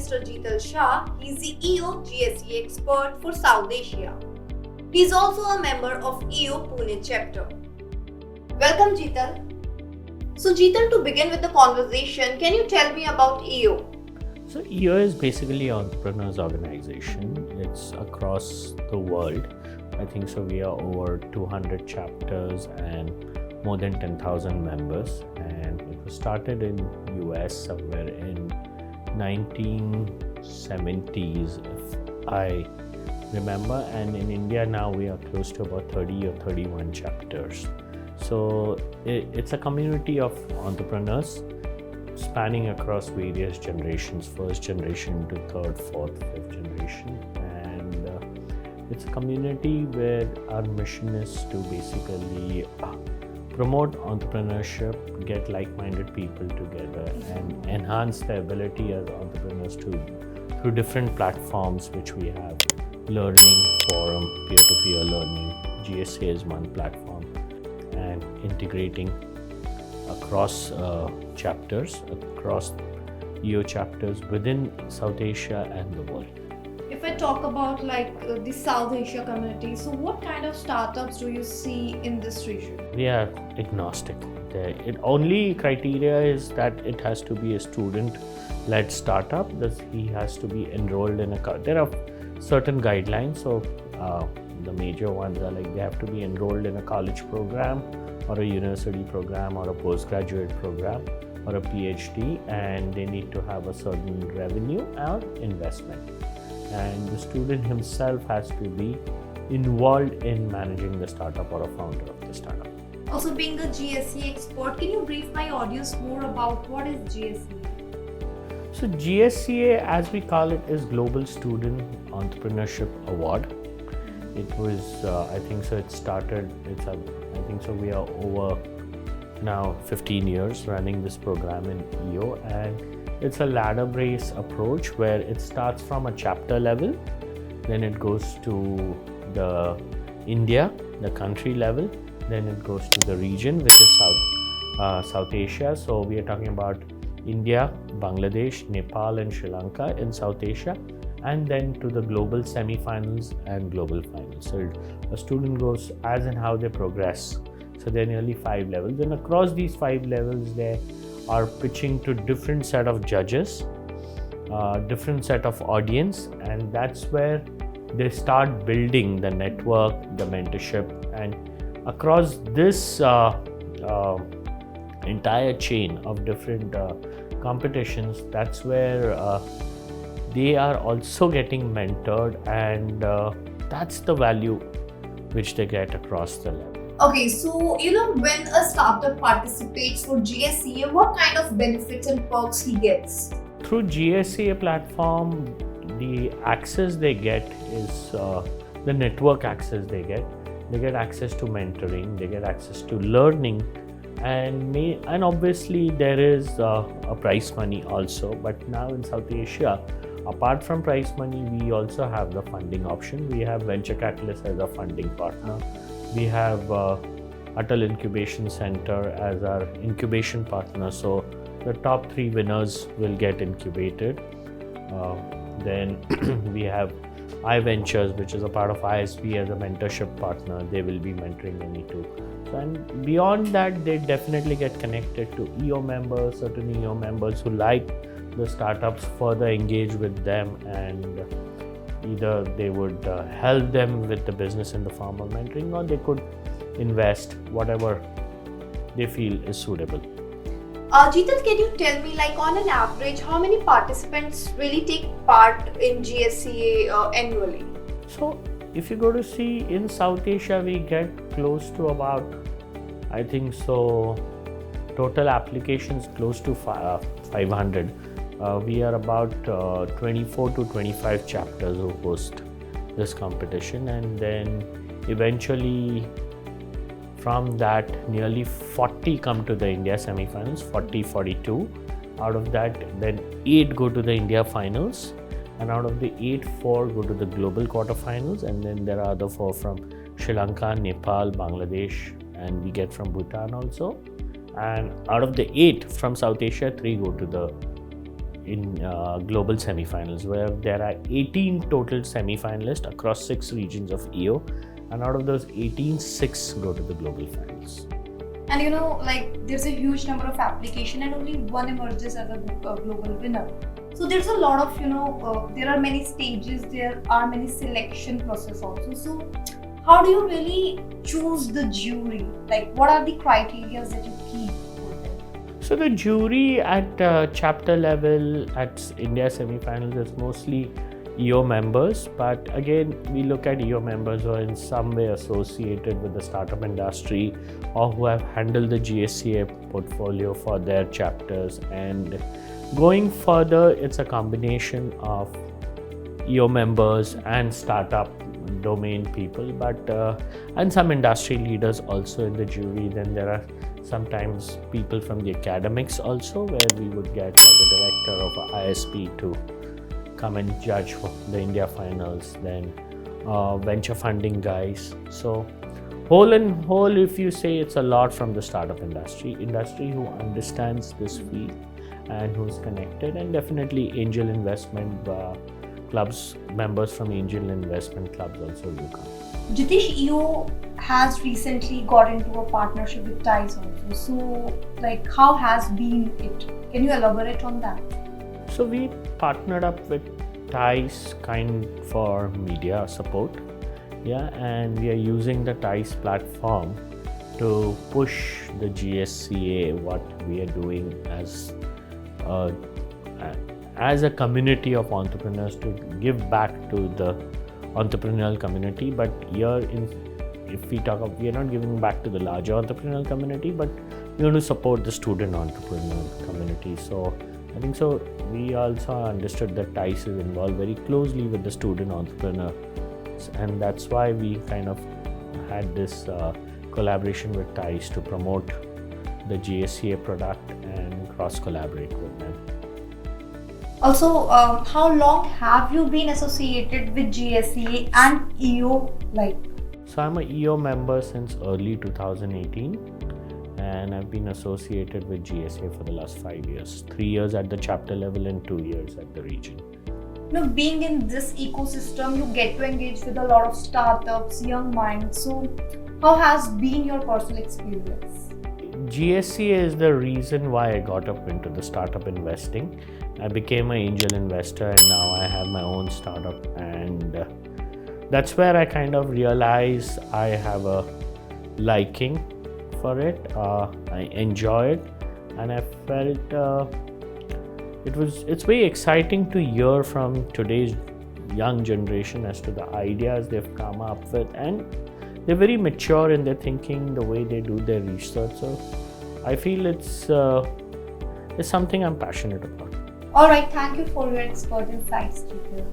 Mr. Jital Shah. He is the EO GSEA Expert for South Asia. He is also a member of EO Pune chapter. Welcome, Jital. So, Jital, to begin with the conversation, can you tell me about EO? So EO is basically an entrepreneurs organization. It's across the world. I think so we are over 200 chapters and more than 10,000 members. And it was started in US somewhere in 1970s, if I remember. And in India now we are close to about 30 or 31 chapters. So it's a community of entrepreneurs spanning across various generations, first generation to third, fourth, fifth generation. And it's a community where our mission is to basically promote entrepreneurship, get like-minded people together and enhance their ability as entrepreneurs through different platforms which we have. Learning, forum, peer-to-peer learning, GSEA is one platform, and integrating across chapters, across EO chapters within South Asia and the world. If I talk about the South Asia community, so what kind of startups do you see in this region? We are agnostic. It only criteria is that it has to be a student-led startup. He has to be enrolled in there are certain guidelines. So the major ones are like they have to be enrolled in a college program or a university program or a postgraduate program or a PhD, and they need to have a certain revenue or investment. And the student himself has to be involved in managing the startup or a founder of the startup. Also, being a GSEA expert, can you brief my audience more about what is GSEA? So GSEA, as we call it, is Global Student Entrepreneurship Award. It was, I think so it started, I think so we are over now 15 years running this program in EO, and it's a ladder base approach where it starts from a chapter level, then it goes to the India, the country level, then it goes to the region, which is South Asia. So we are talking about India, Bangladesh, Nepal and Sri Lanka in South Asia, and then to the global semi-finals and global finals. So a student goes as and how they progress. So there are nearly 5 levels, and across these 5 levels they are pitching to different set of judges, different set of audience, and that's where they start building the network, the mentorship, and across this entire chain of different competitions, that's where they are also getting mentored, and that's the value which they get across the level. Okay, so when a startup participates for GSEA, what kind of benefits and perks he gets? Through GSEA platform, the access they get is the network access they get. They get access to mentoring, they get access to learning, and obviously there is a prize money also. But now in South Asia, apart from prize money, we also have the funding option. We have Venture Catalyst as a funding partner. We have Atal Incubation Center as our incubation partner. So the top 3 winners will get incubated. Then we have iVentures, which is a part of ISB as a mentorship partner. They will be mentoring many too. And beyond that, they definitely get connected to EO members, certain EO members who like the startups, further engage with them, and either they would help them with the business in the form of mentoring, or they could invest whatever they feel is suitable. Jital, can you tell me, on an average, how many participants really take part in GSEA annually? So if you go to see in South Asia, we get close to about, I think so, total applications close to 500. We are about 24 to 25 chapters who host this competition, and then eventually from that nearly 40 come to the India semi-finals, 42. Out of that, then 8 go to the India finals, and out of the 8, 4 go to the global quarterfinals, and then there are other 4 from Sri Lanka, Nepal, Bangladesh, and we get from Bhutan also. And out of the 8 from South Asia, 3 go to the in global semifinals, where there are 18 total semifinalists across 6 regions of EO, and out of those 18, 6 go to the global finals. And there's a huge number of application and only one emerges as a global winner. So there's a lot of, there are many stages, there are many selection process also. So how do you really choose the jury? Like, what are the criteria that you keep? So the jury at chapter level at India semifinals is mostly EO members, but again we look at EO members who are in some way associated with the startup industry or who have handled the GSEA portfolio for their chapters. And going further, it's a combination of EO members and startup domain people, but and some industry leaders also in the jury. Then there are sometimes people from the academics also, where we would get like a director of a ISP to come and judge for the India finals, then venture funding guys. So whole and whole, if you say, it's a lot from the startup industry who understands this field and who's connected, and definitely angel investment clubs, members from angel investment clubs also do come. Jitish, EO has recently got into a partnership with TICE also. So, how has been it? Can you elaborate on that? So we partnered up with TICE for media support, and we are using the TICE platform to push the GSEA, what we are doing as a community of entrepreneurs, to give back to the entrepreneurial community. But here, if we talk of, we are not giving back to the larger entrepreneurial community, but we want to support the student entrepreneurial community. So I think so we also understood that TICE is involved very closely with the student entrepreneurs, and that's why we kind of had this collaboration with TICE to promote the GSEA product and cross-collaborate with them. Also, how long have you been associated with GSEA and EO? So I'm an EO member since early 2018, and I've been associated with GSEA for the last 5 years, 3 years at the chapter level and 2 years at the region. Being in this ecosystem, you get to engage with a lot of startups, young minds. So how has been your personal experience? GSEA is the reason why I got up into the startup investing. I became an angel investor, and now I have my own startup, and that's where I kind of realized I have a liking for it. I enjoy it, and I felt it's very exciting to hear from today's young generation as to the ideas they've come up with, and they're very mature in their thinking, the way they do their research. So I feel it's something I'm passionate about. All right, thank you for your expert insights, Jital.